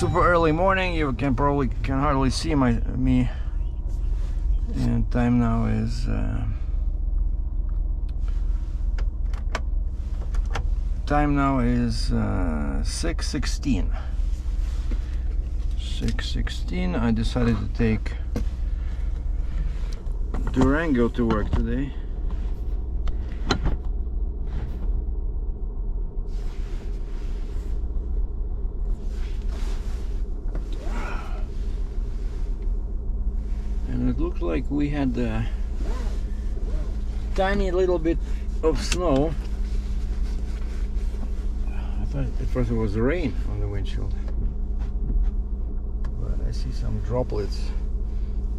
super early morning. You can hardly see me, and time now is 6:16. 6:16. I decided to take Durango to work today. And it looked like we had a tiny little bit of snow. I thought at first it was rain on the windshield, but I see some droplets.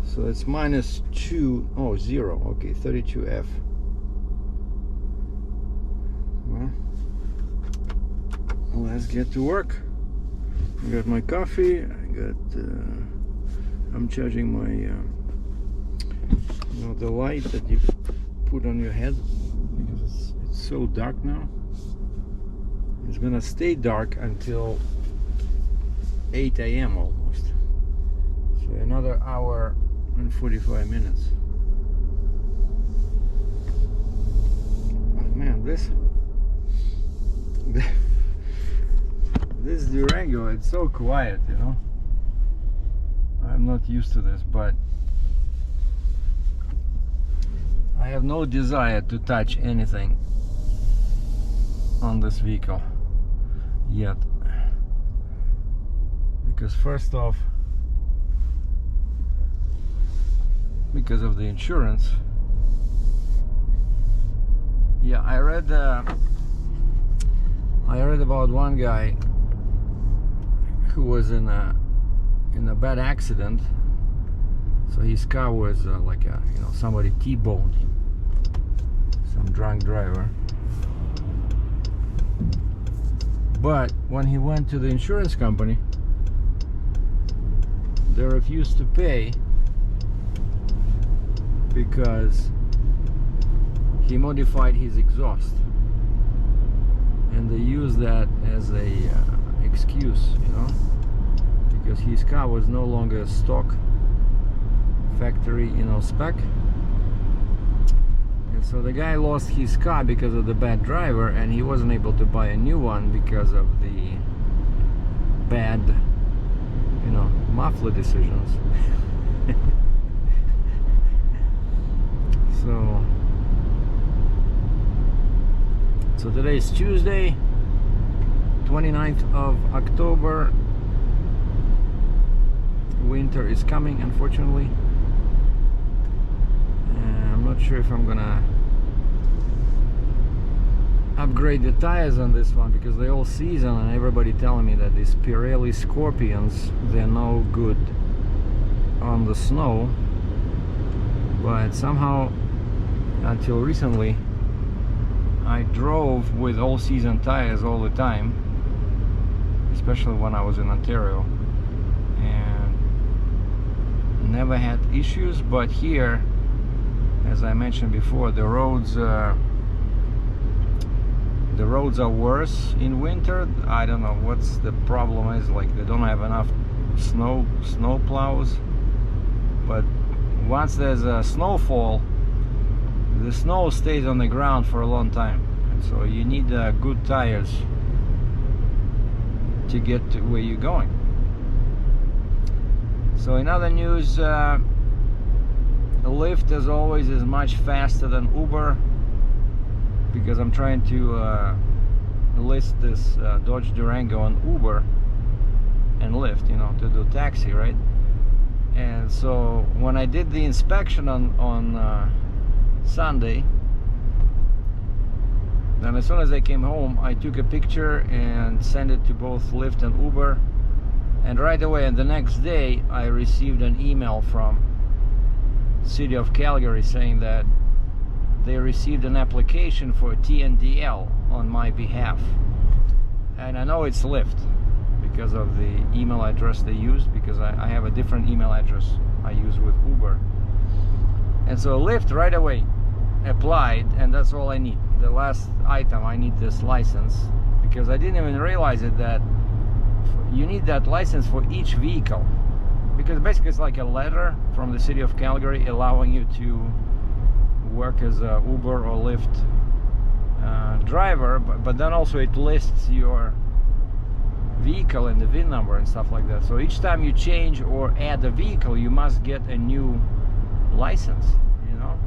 So it's -0, okay, 32F. Well, let's get to work. I got my coffee. I'm charging my the light that you put on your head, because it's so dark now. It's gonna stay dark until 8 a.m. almost. So another hour and 45 minutes. Oh, man, this Durango, it's so quiet, you know. I'm not used to this, but I have no desire to touch anything on this vehicle yet, because first off, because of the insurance. Yeah, I read about one guy who was in a bad accident. So his car was somebody T-boned him, some drunk driver. But when he went to the insurance company, they refused to pay because he modified his exhaust, and they used that as a excuse, you know, because his car was no longer stock factory, spec. And so the guy lost his car because of the bad driver, and he wasn't able to buy a new one because of the bad, muffler decisions. So today is Tuesday, 29th of October. Winter is coming, unfortunately. I'm not sure if I'm gonna upgrade the tires on this one, because they're all season, and everybody telling me that these Pirelli Scorpions, they're no good on the snow. But somehow, until recently, I drove with all season tires all the time, especially when I was in Ontario, and never had issues. But here, as I mentioned before, the roads are worse in winter. I don't know what's the problem is. Like, they don't have enough snow plows. But once there's a snowfall, the snow stays on the ground for a long time, and so you need good tires to get to where you're going. So in other news, Lyft, as always, is much faster than Uber, because I'm trying to list this Dodge Durango on Uber and Lyft, to do taxi, right? And so when I did the inspection on Sunday, then as soon as I came home, I took a picture and sent it to both Lyft and Uber, and right away, and the next day, I received an email from City of Calgary saying that they received an application for TNDL on my behalf. And I know it's Lyft because of the email address they used, because I have a different email address I use with Uber. And so Lyft right away applied, and that's all I need. The last item, I need this license, because I didn't even realize it, that you need that license for each vehicle, because basically it's like a letter from the city of Calgary allowing you to work as a Uber or Lyft driver, but then also it lists your vehicle and the VIN number and stuff like that. So each time you change or add a vehicle, you must get a new license, you know.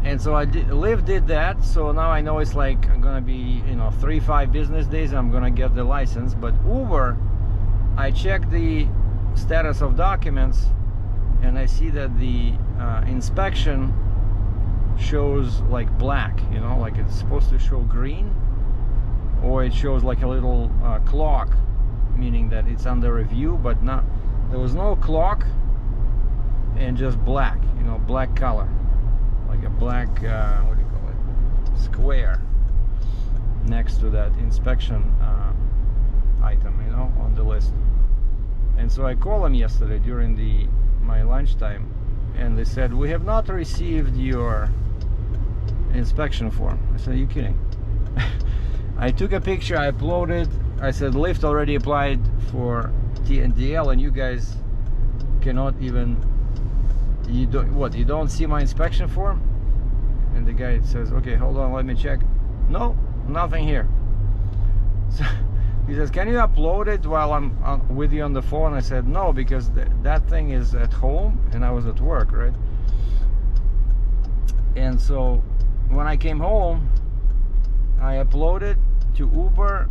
And so Lyft did that, so now I know it's like gonna be, you know, 3-5 business days I'm gonna get the license. But Uber, I checked the status of documents and I see that the inspection shows like black, you know, like it's supposed to show green, or it shows like a little clock, meaning that it's under review, but not, there was no clock, and just black, you know, black color, like a black what do you call it, square next to that inspection item, you know, on the list. And so I called them yesterday during my lunchtime, and they said, we have not received your inspection form. I said, are you kidding? I took a picture, I uploaded, I said Lyft already applied for TNDL and you guys cannot even, you don't see my inspection form? And the guy says, okay, hold on, let me check. No, nothing here. So he says, can you upload it while I'm with you on the phone? I said, no, because that thing is at home and I was at work, right? And so when I came home, I uploaded to Uber,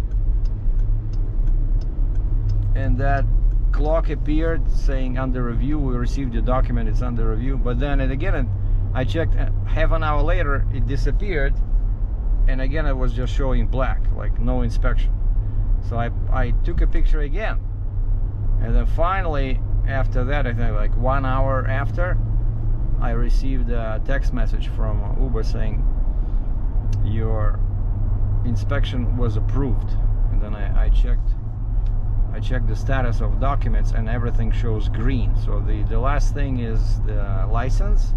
and that clock appeared saying under review. We received the document, it's under review. But then and again I checked, half an hour later it disappeared, and again it was just showing black, like no inspection. So I took a picture again, and then finally after that, I think like 1 hour after, I received a text message from Uber saying your inspection was approved. And then I checked the status of documents and everything shows green. So the last thing is the license.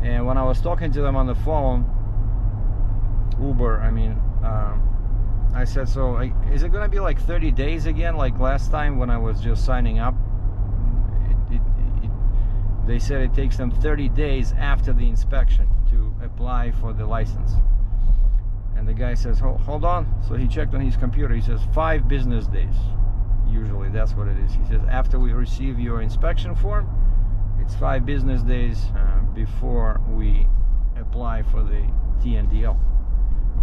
And when I was talking to them on the phone, Uber, I mean, I said, so is it gonna be like 30 days again, like last time when I was just signing up? They said it takes them 30 days after the inspection to apply for the license. And the guy says, hold on. So he checked on his computer. He says 5 business days. Usually that's what it is. He says after we receive your inspection form, it's 5 business days before we apply for the TNDL.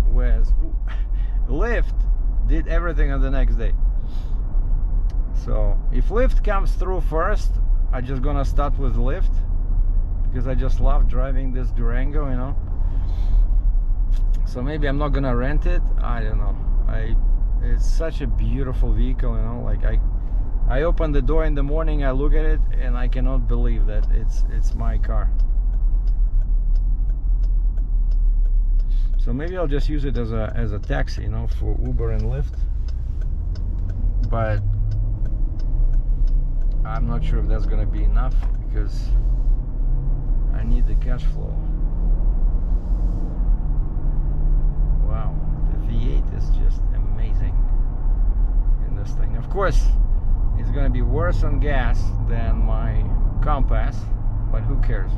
Whereas Lyft did everything on the next day. So if Lyft comes through first, I'm just gonna start with Lyft, because I just love driving this Durango, you know. So maybe I'm not gonna rent it, I don't know. It's such a beautiful vehicle, you know. Like I open the door in the morning, I look at it, and I cannot believe that it's my car. So maybe I'll just use it as a taxi, you know, for Uber and Lyft. But I'm not sure if that's gonna be enough, because I need the cash flow. Wow, the V8 is just amazing in this thing. Of course, it's gonna be worse on gas than my Compass, but who cares?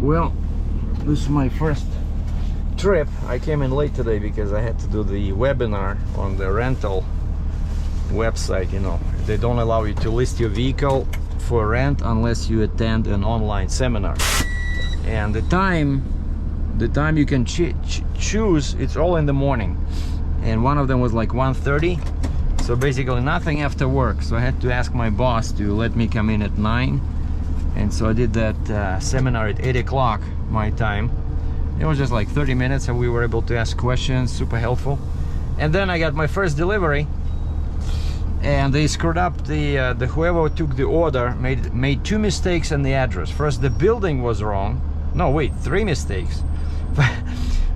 Well, this is my first trip. I came in late today because I had to do the webinar on the rental website. You know, they don't allow you to list your vehicle for rent unless you attend an online seminar. And the time you can choose, it's all in the morning. And one of them was like 1:30. So basically nothing after work. So I had to ask my boss to let me come in at 9. And so I did that seminar at 8 o'clock my time. It was just like 30 minutes and we were able to ask questions, super helpful. And then I got my first delivery and they screwed up the whoever took the order made 2 mistakes in the address. First, the building was wrong. No, wait, 3 mistakes.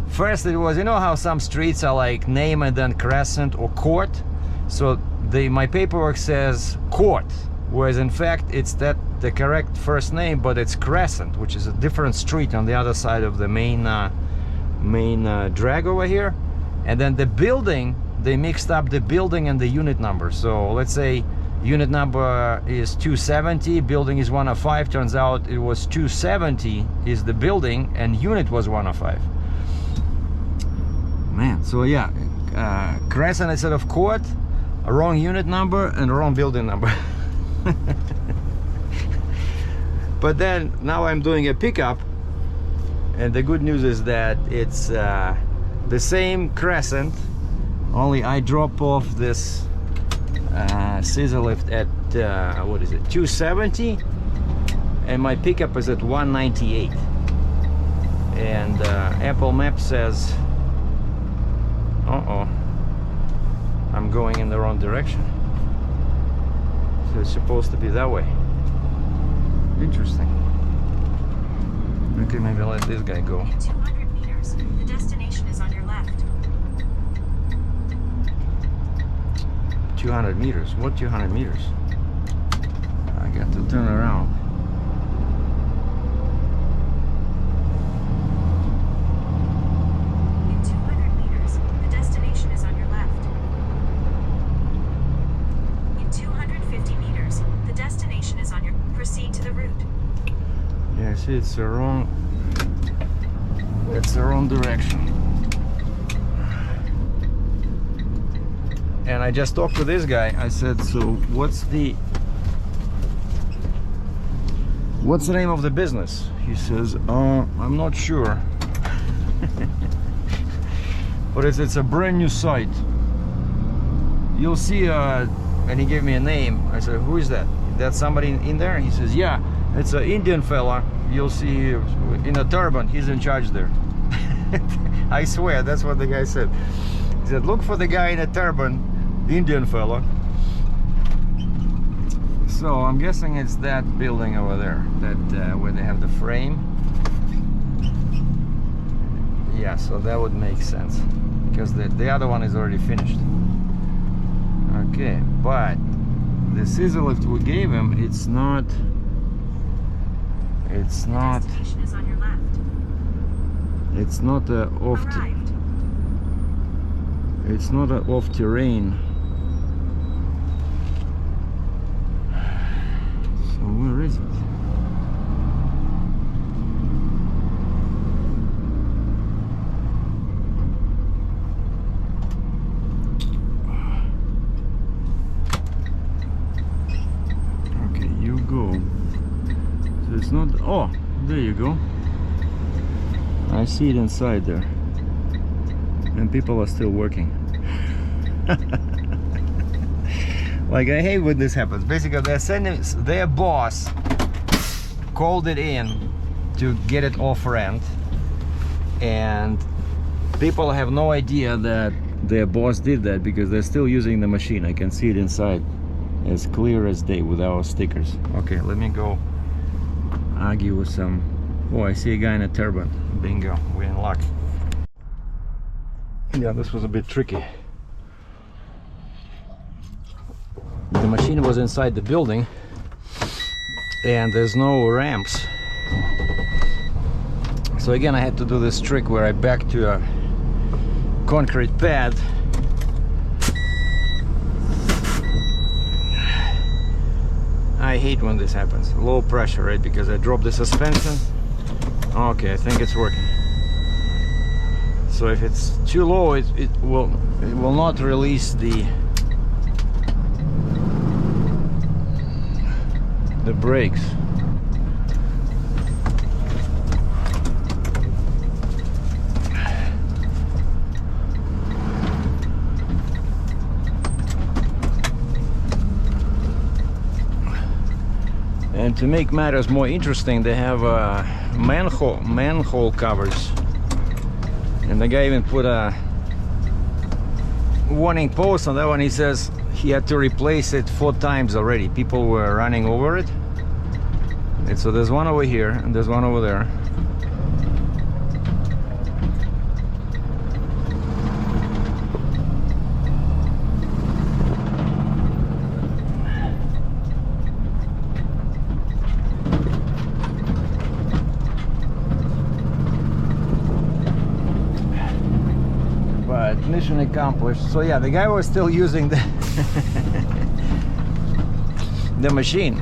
First, it was, you know how some streets are like name and then crescent or court? So my paperwork says court, whereas in fact it's the correct first name, but it's Crescent, which is a different street on the other side of the main drag over here. And then the building, they mixed up the building and the unit number. So let's say unit number is 270, building is 105. Turns out it was 270 is the building and unit was 105. Man, so yeah, Crescent instead of court, a wrong unit number and a wrong building number. But then now I'm doing a pickup, and the good news is that it's the same Crescent, only I drop off this scissor lift at what is it, 270, and my pickup is at 198. And Apple Maps says, uh-oh, I'm going in the wrong direction. So it's supposed to be that way. Interesting. Okay, maybe I'll let this guy go. In 200 meters, the destination is on your left. 200 meters? What 200 meters? I got to turn around. In 200 meters, the destination is on your left. In 250 meters, the destination is on your... Proceed to the route. Yeah, see, it's the wrong direction. And I just talked to this guy. I said, so what's the name of the business? He says, I'm not sure. But it's a brand new site. You'll see, and he gave me a name. I said, who is that? That's somebody in there? He says, yeah, it's an Indian fella. You'll see in a turban. He's in charge there. I swear, that's what the guy said. He said, look for the guy in a turban, Indian fella. So I'm guessing it's that building over there, that where they have the frame. Yeah, so that would make sense because the other one is already finished. Okay, but the scissor lift we gave him, it's not Destination is on your left. it's not a Arrived. it's not a off terrain. So where is it? It's not, oh, there you go. I see it inside there. And people are still working. Like, I hate when this happens. Basically, they're sending, their boss called it in to get it off rent. And people have no idea that their boss did that because they're still using the machine. I can see it inside as clear as day with our stickers. Okay, let me go argue with some. Oh, I see a guy in a turban. Bingo, we're in luck. Yeah, this was a bit tricky. The machine was inside the building and there's no ramps. So again, I had to do this trick where I back to a concrete pad. I hate when this happens. Low pressure, right? Because I dropped the suspension Okay, I think it's working. So if it's too low, it will not release the brakes. And to make matters more interesting, they have manhole covers, and the guy even put a warning post on that one. He says he had to replace it 4 times already. People were running over it. And so there's one over here and there's one over there. Mission accomplished. So yeah, the guy was still using the the machine.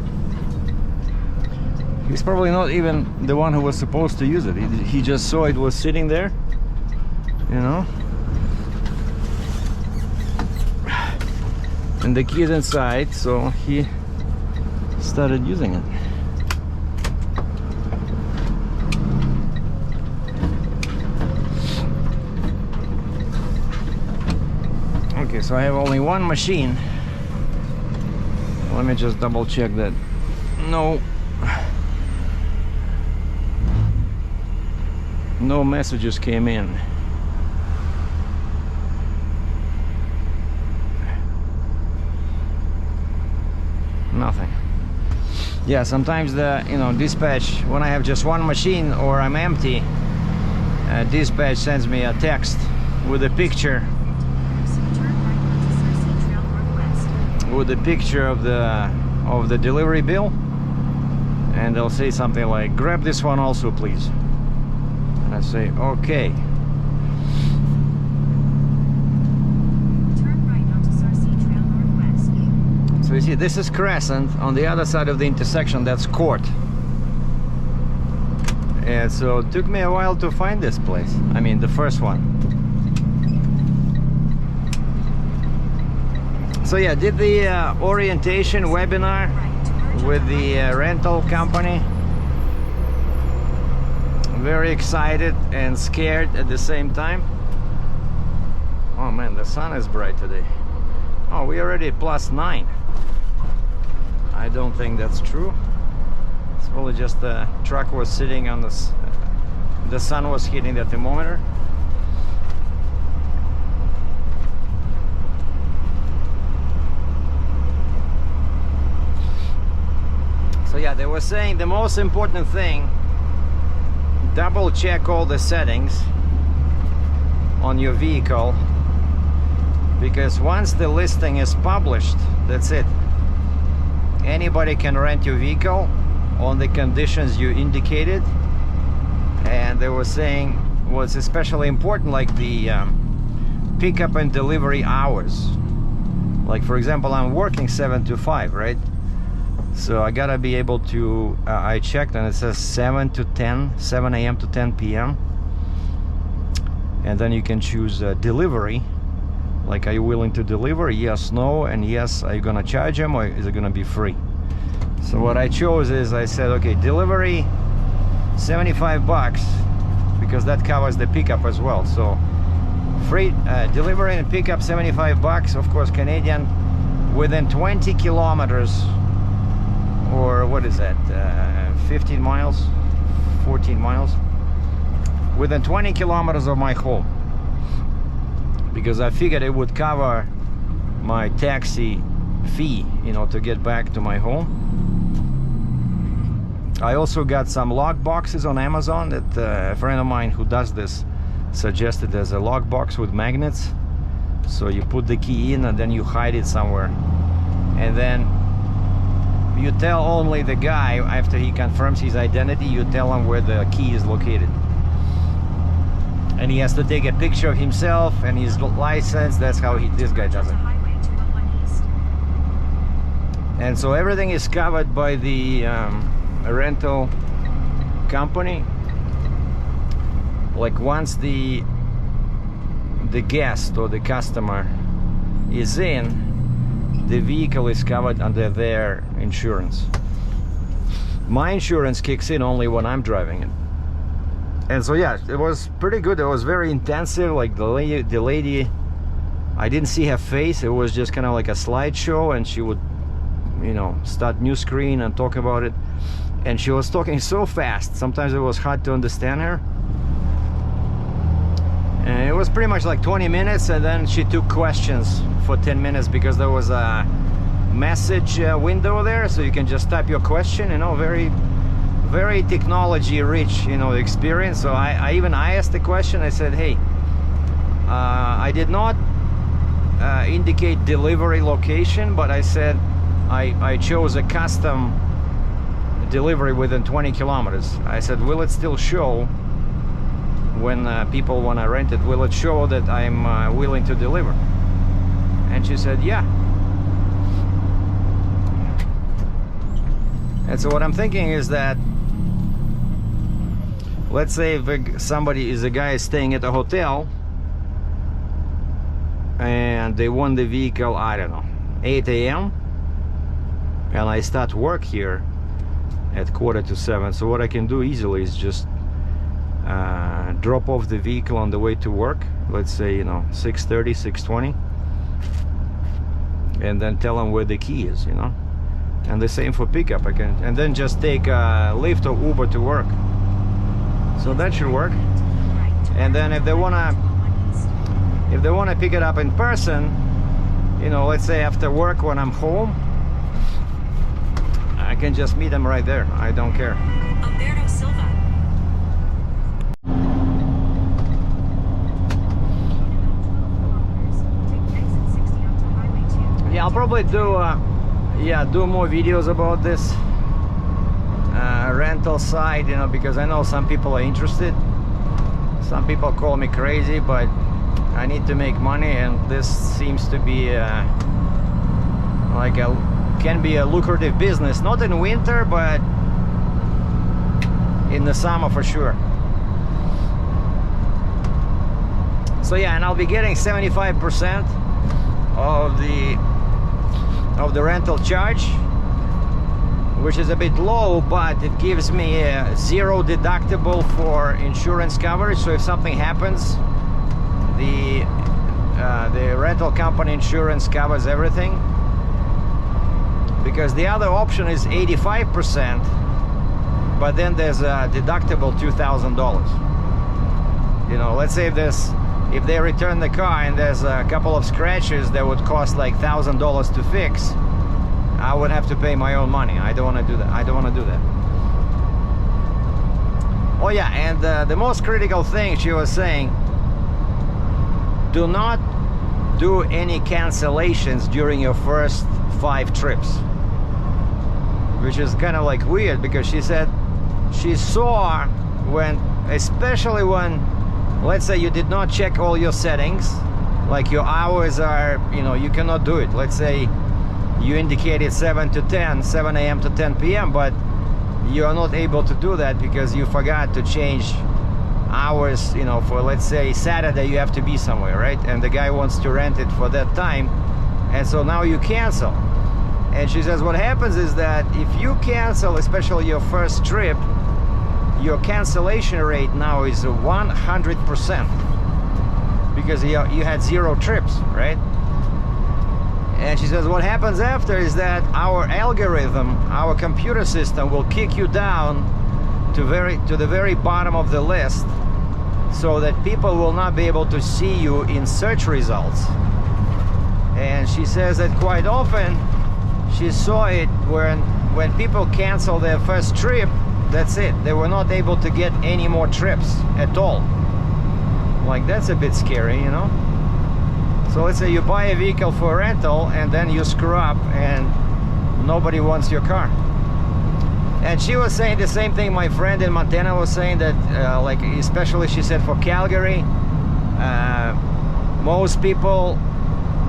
He's probably not even the one who was supposed to use it. He just saw it was sitting there, you know, and the key is inside, so he started using it. Okay, so I have only one machine. Let me just double check that no messages came in. Nothing. Yeah, sometimes the dispatch, when I have just one machine or I'm empty, dispatch sends me a text with a picture of the delivery bill, and they'll say something like, grab this one also please, and I say okay. Turn right onto Sergei Trail Northwest. So you see, this is Crescent. On the other side of the intersection, that's Court. And so it took me a while to find this place. I mean, the first one. So yeah, did the orientation webinar with the rental company. Very excited and scared at the same time. Oh man, the sun is bright today. Oh, we already at +9. I don't think that's true. It's probably just the truck was sitting on this. The sun was hitting the thermometer. So yeah, they were saying the most important thing, double check all the settings on your vehicle, because once the listing is published, that's it. Anybody can rent your vehicle on the conditions you indicated. And they were saying what's especially important, like the pickup and delivery hours. Like for example, I'm working 7 to 5, right? So I gotta be able to, I checked and it says 7 a.m. to 10 p.m. And then you can choose delivery. Like, are you willing to deliver? Yes, no, and yes, are you gonna charge them or is it gonna be free? So what I chose is, I said, okay, delivery, $75, because that covers the pickup as well. So free delivery and pickup, $75, of course, Canadian, within 20 kilometers. Or what is that, 15 miles, 14 miles, within 20 kilometers of my home, because I figured it would cover my taxi fee, you know, to get back to my home. I also got some lock boxes on Amazon that a friend of mine who does this suggested. There's a lock box with magnets, so you put the key in and then you hide it somewhere, and then you tell only the guy, after he confirms his identity, you tell him where the key is located. And he has to take a picture of himself and his license. That's how this guy does it. And so everything is covered by the rental company. like once the guest or the customer is in, the vehicle is covered under their insurance. My insurance kicks in only when I'm driving it. And so yeah, it was pretty good. It was very intensive. Like the lady, I didn't see her face. It was just kind of like a slideshow, and she would, you know, start new screen and talk about it. And she was talking so fast, sometimes it was hard to understand her. And it was pretty much like 20 minutes, and then she took questions for 10 minutes because there was a message window there, so you can just type your question. You know, very technology rich, you know, experience. So I asked the question. I said, hey, I did not indicate delivery location, but I said I chose a custom delivery within 20 kilometers. I said, will it still show when people want to rent it? Will it show that I'm willing to deliver? And she said, yeah. And so what I'm thinking is that, let's say if a guy is staying at a hotel and they want the vehicle, I don't know, 8 a.m. and I start work here at 6:45. So what I can do easily is just drop off the vehicle on the way to work, let's say, you know, 6:30, 6:20, and then tell them where the key is, you know. And the same for pickup. I can, and then just take Lyft or Uber to work. So that should work. And then if they wanna pick it up in person, you know, let's say after work when I'm home, I can just meet them right there. I don't care. Alberto Silva. Yeah, I'll probably do more videos about this rental side, you know, because I know some people are interested. Some people call me crazy, but I need to make money, and this seems to be can be a lucrative business, not in winter, but in the summer for sure. So yeah, and I'll be getting 75% of the rental charge, which is a bit low, but it gives me a zero deductible for insurance coverage. So if something happens, the rental company insurance covers everything. Because the other option is 85%, but then there's a deductible $2,000. You know, let's say if they return the car and there's a couple of scratches that would cost like $1,000 to fix, I would have to pay my own money. I don't want to do that. I don't want to do that. Oh yeah, and the most critical thing she was saying, do not do any cancellations during your first 5 trips. Which is kind of like weird, because she said she saw especially when, let's say you did not check all your settings, like your hours are, you know, you cannot do it. Let's say you indicated 7 a.m. to 10 p.m., but you are not able to do that because you forgot to change hours, you know, for, let's say, Saturday you have to be somewhere, right? And the guy wants to rent it for that time, and so now you cancel. And she says what happens is that if you cancel, especially your first trip, your cancellation rate now is 100%, because you had 0 trips, right? And she says what happens after is that our algorithm, our computer system, will kick you down to the very bottom of the list, so that people will not be able to see you in search results. And she says that quite often she saw it when people cancel their first trip, that's it. They were not able to get any more trips at all. Like, that's a bit scary, you know? So let's say you buy a vehicle for rental and then you screw up and nobody wants your car. And she was saying the same thing my friend in Montana was saying, that like, especially she said for Calgary, most people,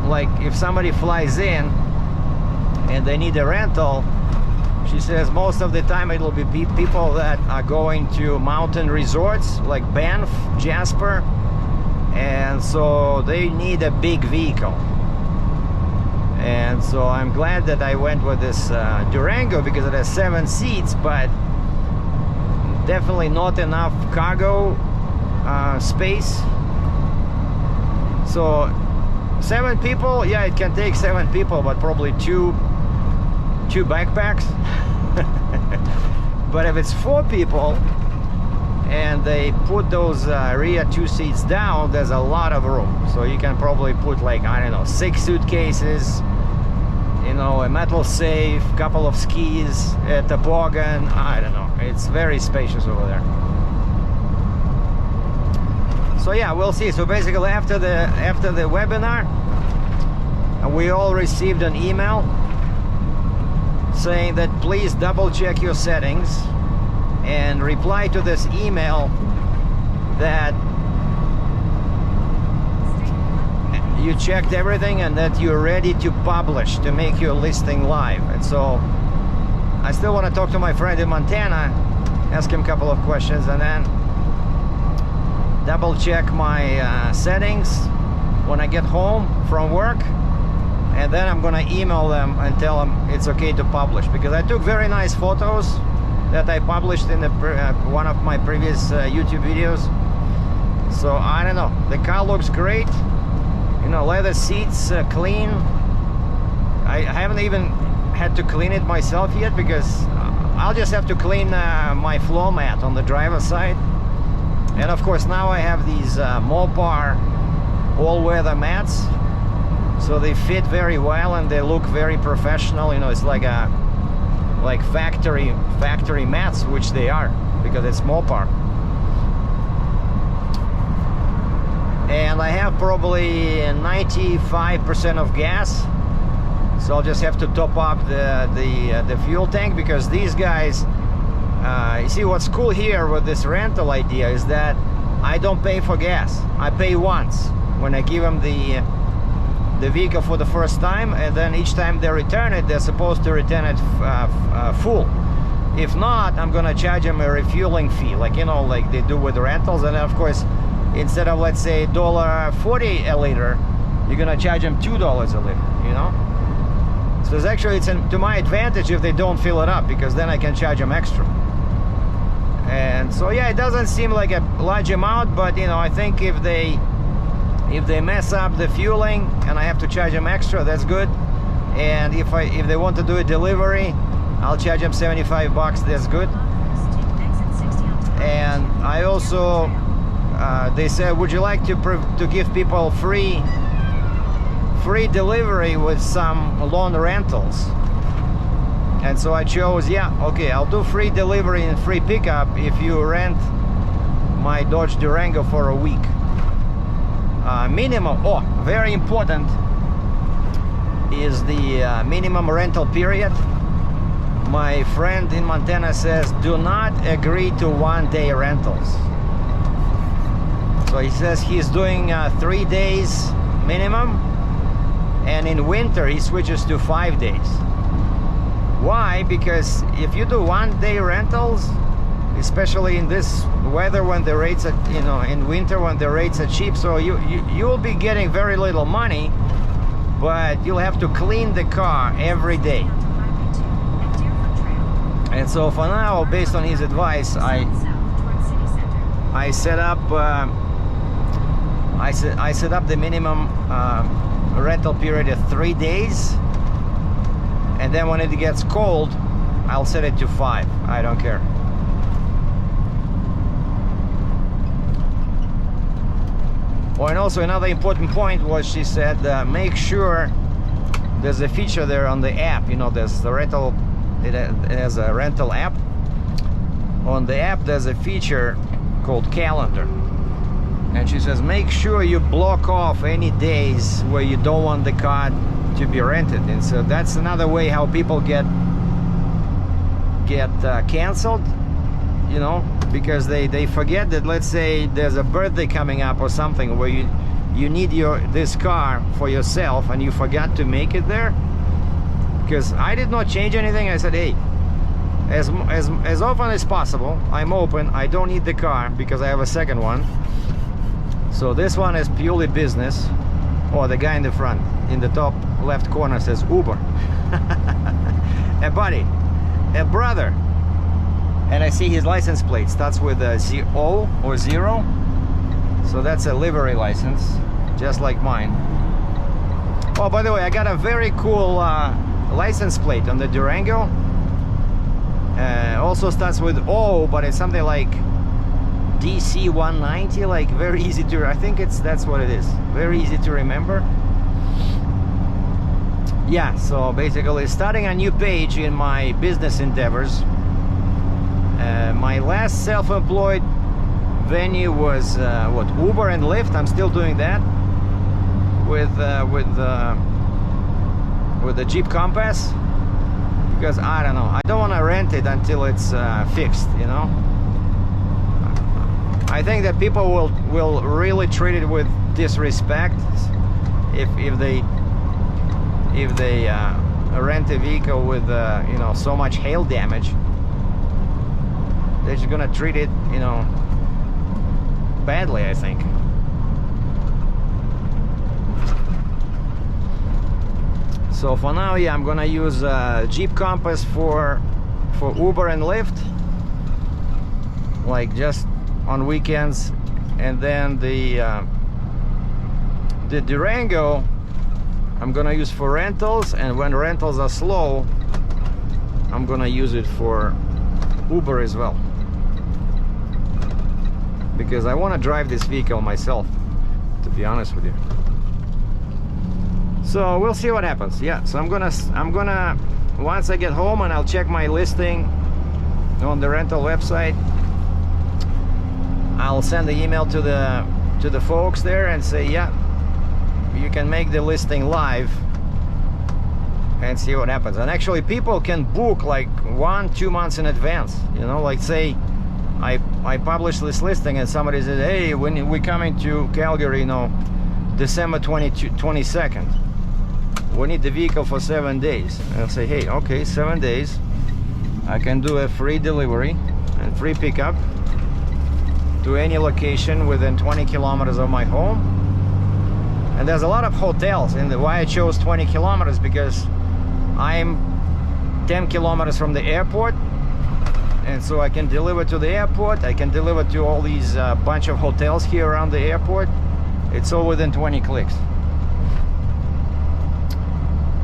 like, if somebody flies in and they need a rental, She says most of the time it'll be people that are going to mountain resorts like Banff, Jasper, and so they need a big vehicle. And so I'm glad that I went with this Durango because it has 7 seats, but definitely not enough cargo space. So 7 people, yeah, it can take 7 people, but probably two backpacks. But if it's 4 people and they put those rear 2 seats down, there's a lot of room. So you can probably put, like, I don't know, 6 suitcases, you know, a metal safe, couple of skis, a toboggan, I don't know. It's very spacious over there. So yeah, we'll see. So basically after the webinar, we all received an email saying that please double check your settings and reply to this email that you checked everything and that you're ready to publish, to make your listing live. And so I still want to talk to my friend in Montana, ask him a couple of questions, and then double check my settings when I get home from work. And then I'm gonna email them and tell them it's okay to publish, because I took very nice photos that I published in the one of my previous YouTube videos. So I don't know, the car looks great, you know, leather seats, clean. I haven't even had to clean it myself yet, because I'll just have to clean my floor mat on the driver's side. And of course now I have these Mopar all-weather mats. So they fit very well and they look very professional. You know, it's like factory mats, which they are, because it's Mopar. And I have probably 95% of gas, so I'll just have to top up the fuel tank, because these guys, you see what's cool here with this rental idea is that I don't pay for gas. I pay once when I give them the vehicle for the first time, and then each time they return it, they're supposed to return it full. If not, I'm gonna charge them a refueling fee, like, you know, like they do with the rentals. And then of course, instead of, let's say, $1.40 a liter, you're gonna charge them $2 a liter, you know. So it's actually, to my advantage if they don't fill it up, because then I can charge them extra. And so yeah, it doesn't seem like a large amount, but you know, I think if they mess up the fueling and I have to charge them extra, that's good. And if they want to do a delivery, I'll charge them 75 bucks, that's good. And I also, they said, would you like to give people free delivery with some loan rentals? And so I chose, yeah, okay, I'll do free delivery and free pickup if you rent my Dodge Durango for a week. Minimum, very important, is the minimum rental period. My friend in Montana says do not agree to 1-day rentals. So he says he's doing 3 days minimum, and in winter he switches to 5 days. Why? Because if you do 1-day rentals, especially in this weather when the rates are, you know, in winter when the rates are cheap, so you will be getting very little money, but you'll have to clean the car every day. And so for now, based on his advice, I set up the minimum rental period at 3 days, and then when it gets cold, I'll set it to 5. I don't care. Oh, and also another important point was, she said, make sure there's a feature there on the app. You know, there's the rental, it has a rental app. On the app there's a feature called calendar, and she says make sure you block off any days where you don't want the car to be rented. And so that's another way how people get canceled, you know, because they forget that, let's say there's a birthday coming up or something where you need this car for yourself and you forgot to make it there. Because I did not change anything. I said, hey, as often as possible. I'm open. I don't need the car because I have a second one. So this one is purely business. Oh, the guy in the front, in the top left corner, says Uber. A buddy, a brother, and I see his license plate starts with a O or 0. So that's a livery license, just like mine. Oh, by the way, I got a very cool license plate on the Durango. Also starts with O, but it's something like DC 190, like very easy to, I think that's what it is, very easy to remember. Yeah, so basically starting a new page in my business endeavors. My last self-employed venue was what, Uber and Lyft. I'm still doing that with the Jeep Compass, because I don't know, I don't want to rent it until it's fixed, you know. I think that people will really treat it with disrespect if they rent a vehicle with you know, so much hail damage. They're just gonna treat it, you know, badly, I think. So for now, yeah, I'm gonna use Jeep Compass for Uber and Lyft, like just on weekends, and then the Durango I'm gonna use for rentals, and when rentals are slow, I'm gonna use it for Uber as well, because I want to drive this vehicle myself, to be honest with you. So we'll see what happens. Yeah, so I'm gonna once I get home, and I'll check my listing on the rental website, I'll send the email to the folks there and say, yeah, you can make the listing live, and see what happens. And actually people can book like 1-2 months in advance, you know, like say I publish this listing and somebody says, hey, when we coming to Calgary, you know, December 22nd, we need the vehicle for 7 days. And I'll say, hey, okay, 7 days, I can do a free delivery and free pickup to any location within 20 kilometers of my home. And there's a lot of hotels, and why I chose 20 kilometers, because I'm 10 kilometers from the airport, and so I can deliver to the airport, I can deliver to all these bunch of hotels here around the airport. It's all within 20 clicks.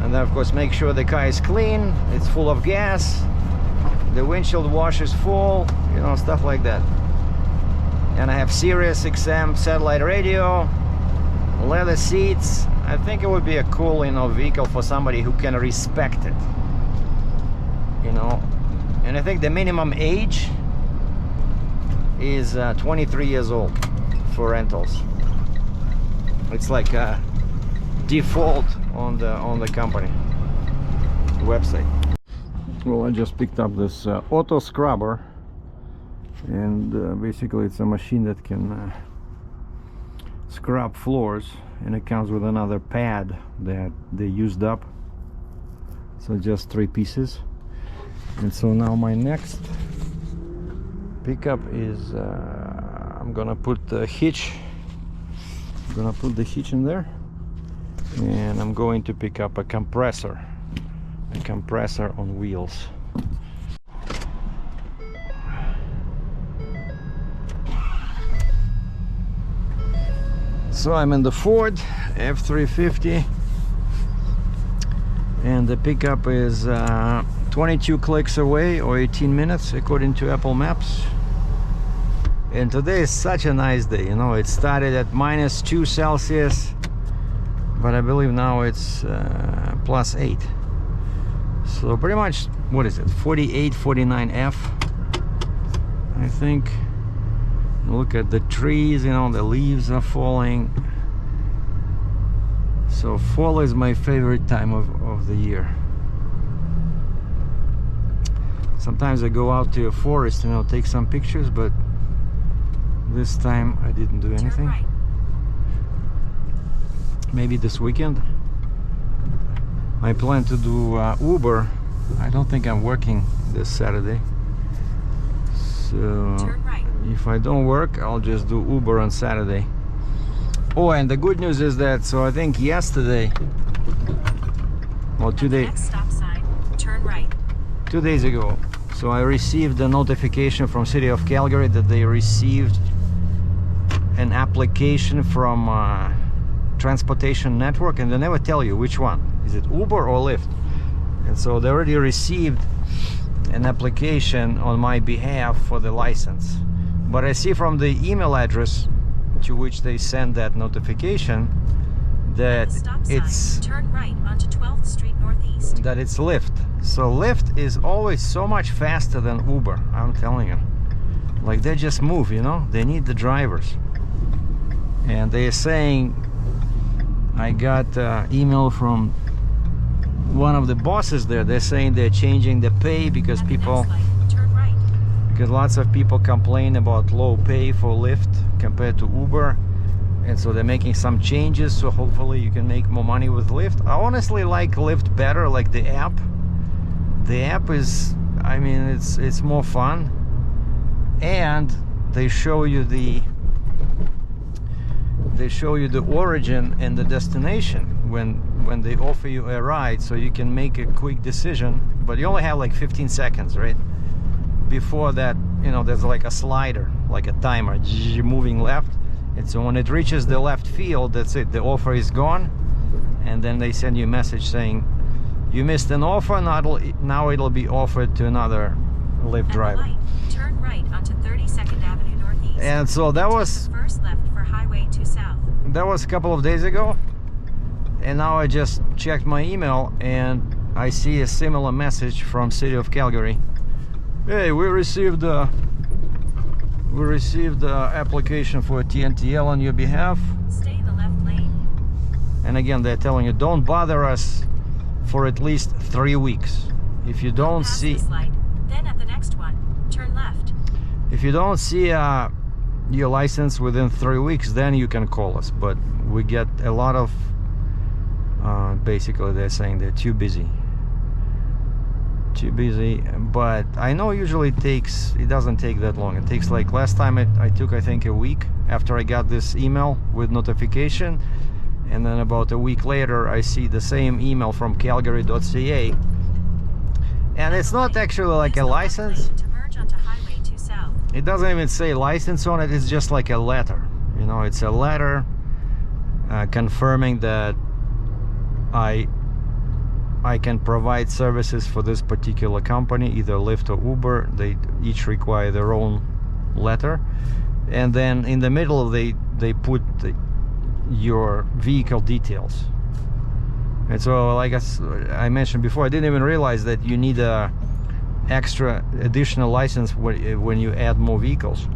And then of course make sure the car is clean, it's full of gas, the windshield wash is full, you know, stuff like that. And I have Sirius XM satellite radio, leather seats. I think it would be a cool, you know, vehicle for somebody who can respect it, you know. And I think the minimum age is 23 years old for rentals. It's like a default on the company website. Well, I just picked up this auto scrubber, and basically it's a machine that can scrub floors, and it comes with another pad that they used up, so just 3 pieces. And so now my next pickup is I'm gonna put the hitch, in there, and I'm going to pick up a compressor on wheels. So I'm in the Ford F-350, and the pickup is 22 clicks away, or 18 minutes according to Apple Maps. And today is such a nice day, you know. It started at -2 Celsius, but I believe now it's +8. So pretty much, what is it, 48, 49 F, I think. Look at the trees, you know, the leaves are falling. So fall is my favorite time of the year. Sometimes I go out to a forest and I'll take some pictures, but this time I didn't do anything. Maybe this weekend I plan to do Uber I don't think I'm working this Saturday. So Turn right. if I don't work, I'll just do Uber on Saturday. Oh, and the good news is that, so I think yesterday, or At the next stop sign, turn right. 2 days ago, so I received a notification from City of Calgary that they received an application from transportation network, and they never tell you which one. Is it Uber or Lyft? And so they already received an application on my behalf for the license. But I see from the email address to which they send that notification that At the stop sign, it's turn right onto 12th Street Northeast. that it's Lyft. So Lyft is always so much faster than Uber, I'm telling you. Like, they just move, you know? They need the drivers. And they're saying, I got email from one of the bosses there. They're saying they're changing the pay because At the people, next light, turn right. because lots of people complain about low pay for Lyft compared to Uber. And so they're making some changes, so hopefully you can make more money with Lyft. I honestly like Lyft better, like the app. The app is, I mean, it's more fun. And they show you the origin and the destination when they offer you a ride, so you can make a quick decision. But you only have like 15 seconds, right? Before that, you know, there's like a slider, like a timer, moving left. And so when it reaches the left field, that's it, the offer is gone. And then they send you a message saying, you missed an offer, now it'll be offered to another Lyft driver. At the light, turn right onto 32nd Avenue Northeast. And so that was, First left for Highway 2 South. that was a couple of days ago. And now I just checked my email and I see a similar message from City of Calgary. Hey, we received the application for a TNTL on your behalf. Stay in the left lane. And again, they're telling you, don't bother us for at least 3 weeks. If you don't Pass see, this light, then at the next one, turn left. if you don't see your license within 3 weeks, then you can call us. But we get a lot of, basically they're saying they're too busy. But I know usually it doesn't take that long. It takes, like last time I took, I think, a week after I got this email with notification, and then about a week later I see the same email from calgary.ca, and it's not actually like a license. To merge onto Highway 2 South. It doesn't even say license on it. It's just like a letter, you know. It's a letter confirming that I can provide services for this particular company, either Lyft or Uber. They each require their own letter, and then in the middle they put your vehicle details. And so, like I mentioned before, I didn't even realize that you need a additional license when you add more vehicles.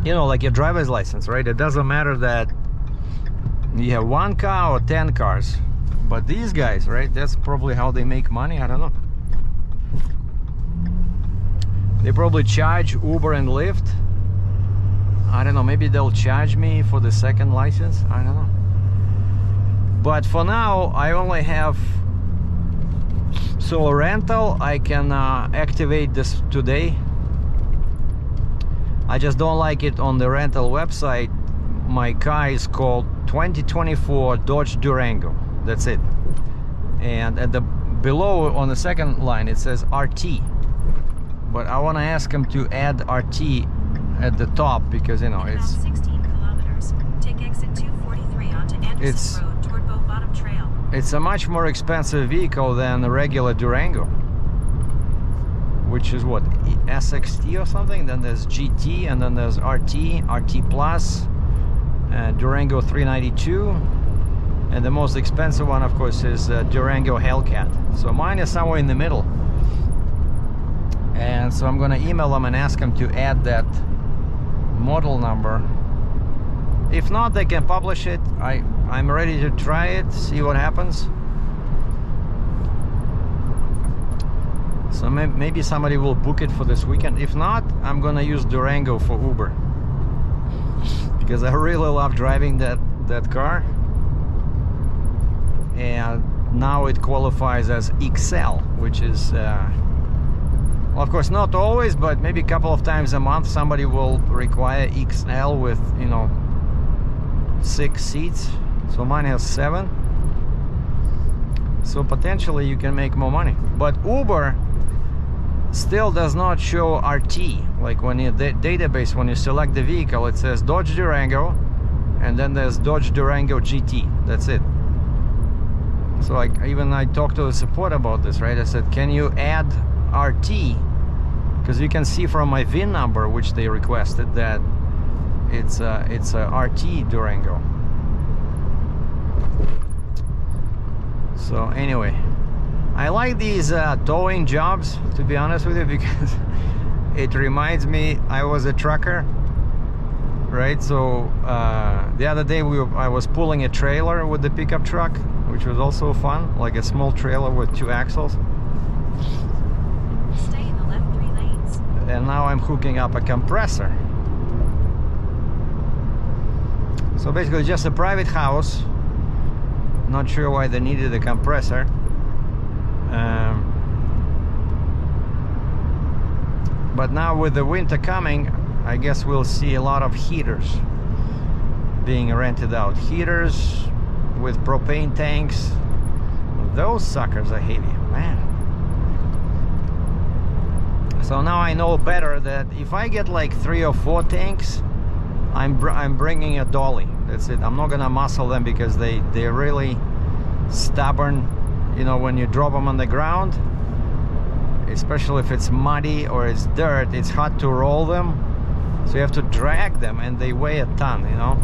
You know, like your driver's license, right? It doesn't matter that you have 1 car or 10 cars. But these guys, right, that's probably how they make money. I don't know. They probably charge Uber and Lyft. I don't know, maybe they'll charge me for the second license. I don't know. But for now, I only have a rental. I can activate this today. I just don't like it on the rental website. My car is called 2024 Dodge Durango. That's it. And at the below on the second line it says RT, but I want to ask him to add RT at the top, because you know it's 16 kilometers. Take exit 243 onto Anderson Road toward Bow Bottom Trail. it's a much more expensive vehicle than a regular Durango, which is what, SXT or something. Then there's GT, and then there's RT Plus, Durango 392. And the most expensive one, of course, is Durango Hellcat. So mine is somewhere in the middle. And so I'm gonna email them and ask them to add that model number. If not, they can publish it. I'm ready to try it, see what happens. So maybe somebody will book it for this weekend. If not, I'm gonna use Durango for Uber, because I really love driving that car. And now it qualifies as XL, which is well, of course not always, but maybe a couple of times a month somebody will require XL with, you know, 6 seats. So mine has 7, so potentially you can make more money. But Uber still does not show RT. Like when in the database, when you select the vehicle, it says Dodge Durango, and then there's Dodge Durango GT. That's it. So like, even I talked to the support about this, right? I said, can you add RT? Because you can see from my VIN number, which they requested, that it's a RT Durango. So anyway, I like these towing jobs, to be honest with you, because it reminds me, I was a trucker, right? So the other day I was pulling a trailer with the pickup truck, which was also fun, like a small trailer with 2 axles. Stay in the left 3 lanes. And now I'm hooking up a compressor. So basically just a private house. Not sure why they needed a compressor. But now with the winter coming, I guess we'll see a lot of heaters being rented out. Heaters with propane tanks. Those suckers are heavy, man. So now I know better that if I get like 3 or 4 tanks, I'm bringing a dolly. That's it. I'm not gonna muscle them because they're really stubborn. You know, when you drop them on the ground, especially if it's muddy or it's dirt, it's hard to roll them. So you have to drag them, and they weigh a ton, you know,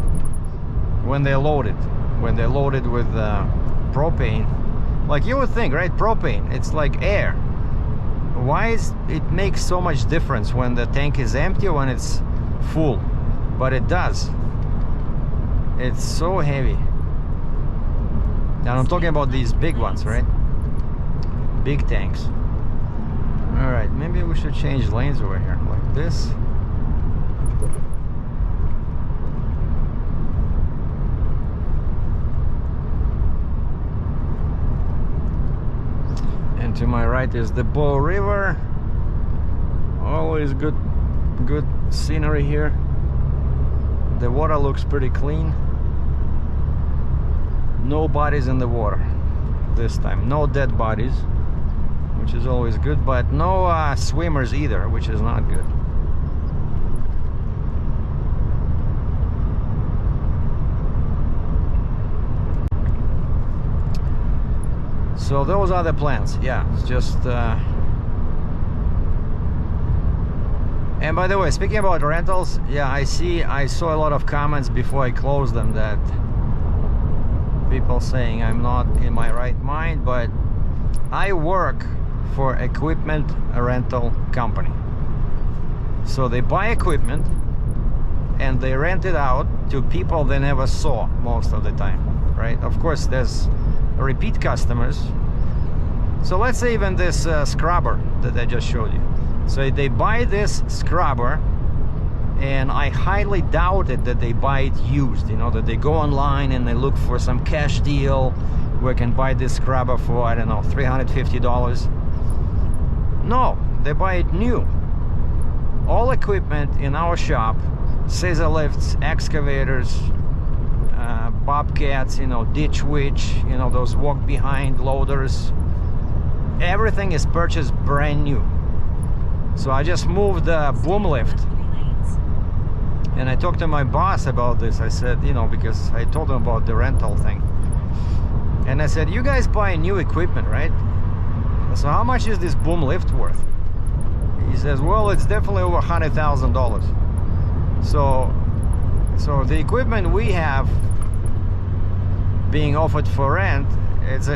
when they're loaded. When they're loaded with propane, like you would think, right? Propane, it's like air. Why is it makes so much difference when the tank is empty or when it's full? But it does. It's so heavy. And I'm talking about these big ones, right? Big tanks. All right, maybe we should change lanes over here, like this. And to my right is the Bow River. Always good scenery here. The water looks pretty clean. No bodies in the water this time. No dead bodies, which is always good, but no swimmers either, which is not good. So those are the plans. Yeah, it's just and by the way, speaking about rentals, yeah, I saw a lot of comments before I closed them that people saying I'm not in my right mind, but I work for equipment rental company. So they buy equipment and they rent it out to people they never saw most of the time, right? Of course, there's repeat customers. So let's say even this scrubber that I just showed you. So they buy this scrubber, and I highly doubt it that they buy it used, you know, that they go online and they look for some cash deal where I can buy this scrubber for, I don't know, $350. No, they buy it new. All equipment in our shop, scissor lifts, excavators, bobcats, you know, ditch witch, you know, those walk behind loaders, everything is purchased brand new. So I just moved the boom lift, and I talked to my boss about this. I said, you know, because I told him about the rental thing, and I said, you guys buy new equipment, right? So how much is this boom lift worth? He says, well, it's definitely over $100,000. So the equipment we have being offered for rent, it's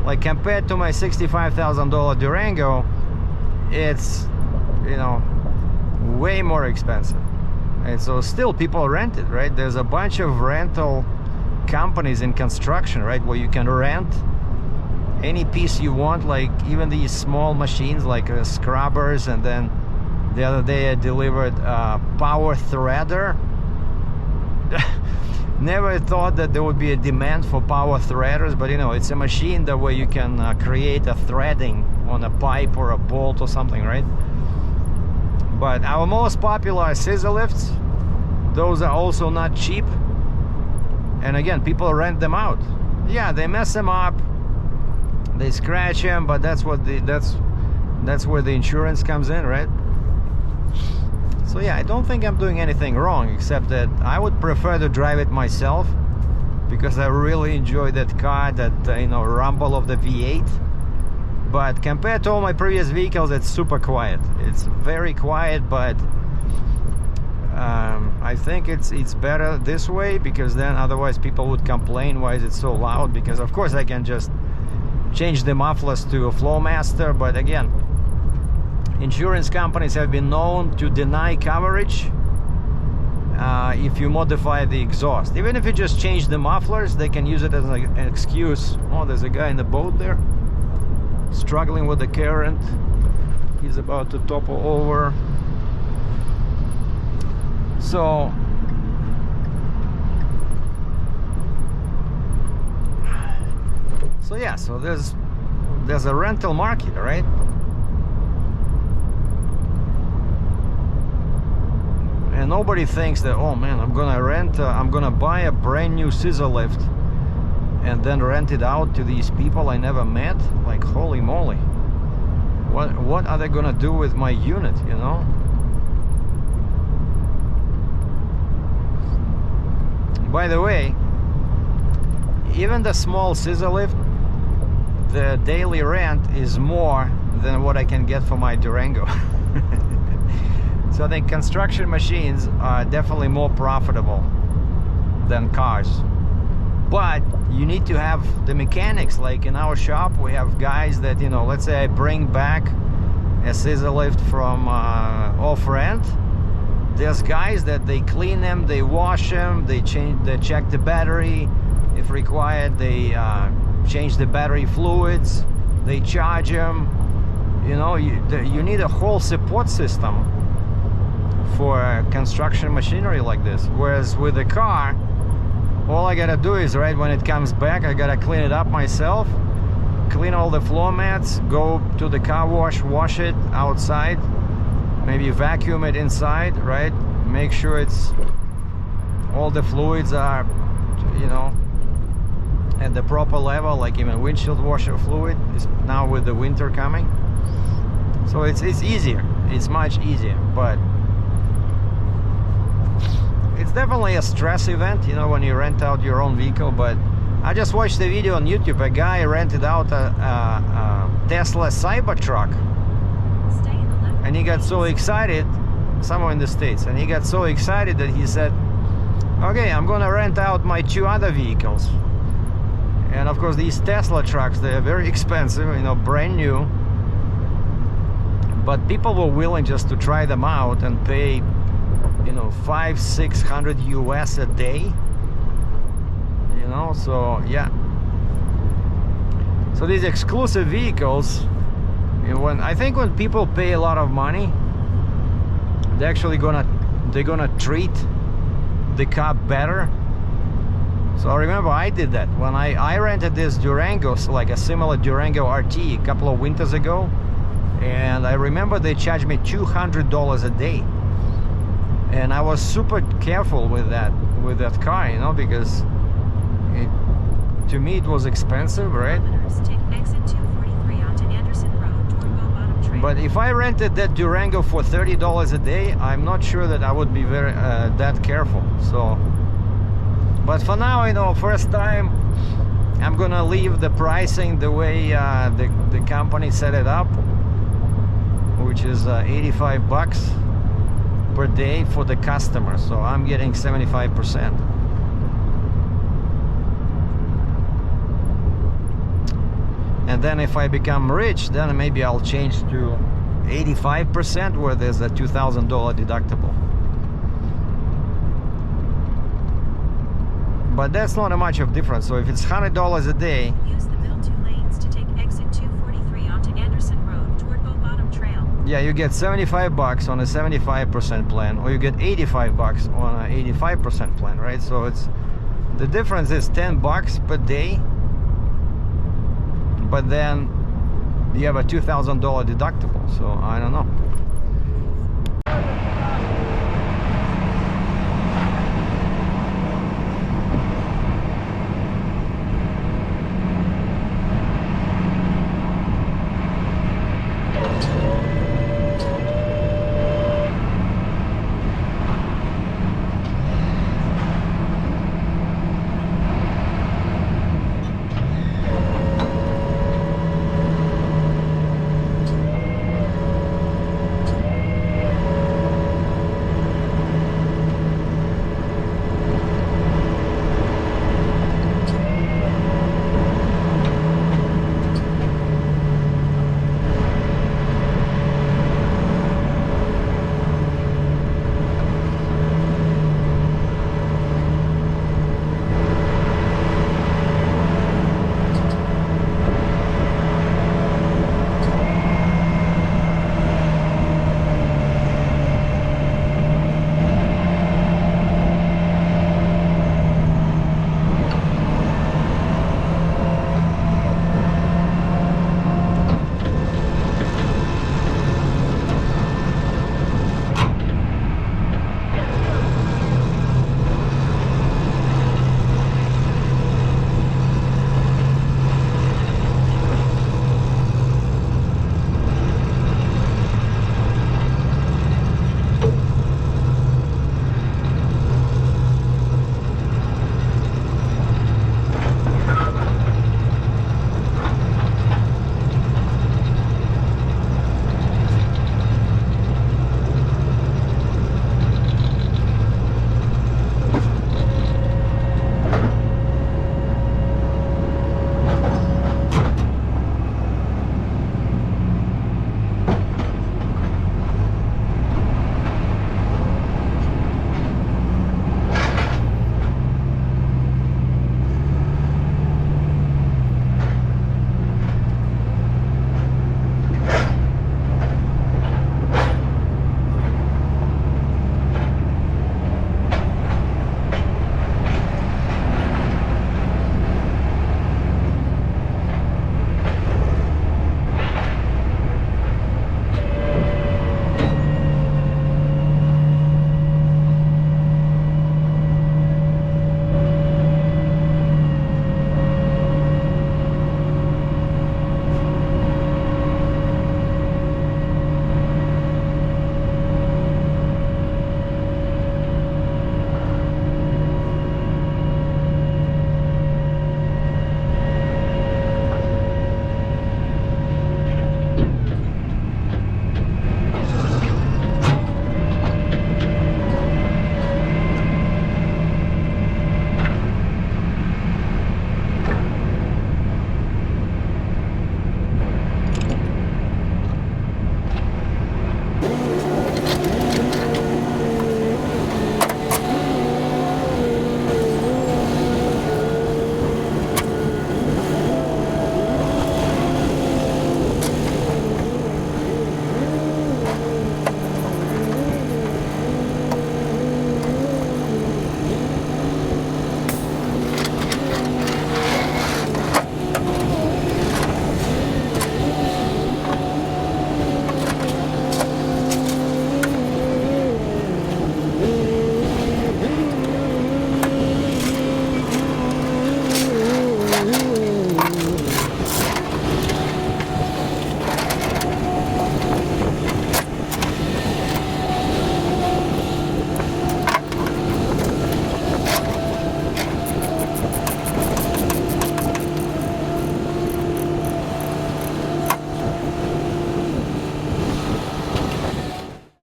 like compared to my $65,000 Durango, it's, you know, way more expensive. And so still people rent it, right? There's a bunch of rental companies in construction, right, where you can rent any piece you want, like even these small machines like scrubbers. And then the other day I delivered a power threader, never thought that there would be a demand for power threaders, but you know, it's a machine that way you can create a threading on a pipe or a bolt or something, right? But our most popular scissor lifts, those are also not cheap, and again, people rent them out. Yeah, they mess them up, they scratch them, but that's what that's where the insurance comes in, right? So yeah, I don't think I'm doing anything wrong, except that I would prefer to drive it myself, because I really enjoy that car, that you know, rumble of the V8. But compared to all my previous vehicles, it's super quiet. It's very quiet, but I think it's better this way, because then otherwise people would complain, why is it so loud? Because of course I can just change the mufflers to a Flowmaster, but again, insurance companies have been known to deny coverage if you modify the exhaust. Even if you just change the mufflers, they can use it as an excuse. Oh, there's a guy in the boat there struggling with the current. He's about to topple over. So yeah, so there's a rental market, right? And nobody thinks that, oh man, I'm gonna buy a brand new scissor lift and then rent it out to these people I never met. Like, holy moly, what are they gonna do with my unit, you know? By the way, even the small scissor lift, the daily rent is more than what I can get for my Durango. So I think construction machines are definitely more profitable than cars. But you need to have the mechanics. Like in our shop, we have guys that, you know, let's say I bring back a scissor lift from off rent. There's guys that they clean them, they wash them, they check the battery. If required, they change the battery fluids, they charge them. You know, you need a whole support system for construction machinery like this. Whereas with a car, all I gotta do is, right when it comes back, I gotta clean it up myself, clean all the floor mats, go to the car wash, wash it outside, maybe vacuum it inside, right? Make sure it's all the fluids are, you know, at the proper level. Like even windshield washer fluid is now with the winter coming, so it's easier, it's much easier. But it's definitely a stress event, you know, when you rent out your own vehicle. But I just watched the video on YouTube. A guy rented out a Tesla Cybertruck, and he got so excited, somewhere in the States, and he got so excited that he said, okay, I'm gonna rent out my 2 other vehicles. And of course these Tesla trucks, they're very expensive, you know, brand new, but people were willing just to try them out and pay, you know, $500-600 US a day, you know. So yeah, so these exclusive vehicles, you know, I think when people pay a lot of money, they're actually gonna treat the car better. So I remember I did that when I rented this Durango, so like a similar Durango RT a couple of winters ago, and I remember they charged me $200 a day. And I was super careful with that car, you know, because to me it was expensive, right? Take exit 243 onto Anderson Road toward Bow Bottom Trail. But if I rented that Durango for $30 a day, I'm not sure that I would be very that careful. So, but for now, you know, first time, I'm gonna leave the pricing the way the company set it up, which is 85 bucks per day for the customer. So I'm getting 75%. And then if I become rich, then maybe I'll change to 85%, where there's a $2,000 deductible. But that's not a much of difference. So if it's $100 a day, use the middle 2 lanes to take exit 243 onto Anderson Road toward Bow Bottom Trail. Yeah, you get 75 bucks on a 75% plan, or you get 85 bucks on a 85% plan, right? So it's, the difference is 10 bucks per day, but then you have a $2,000 deductible, so I don't know.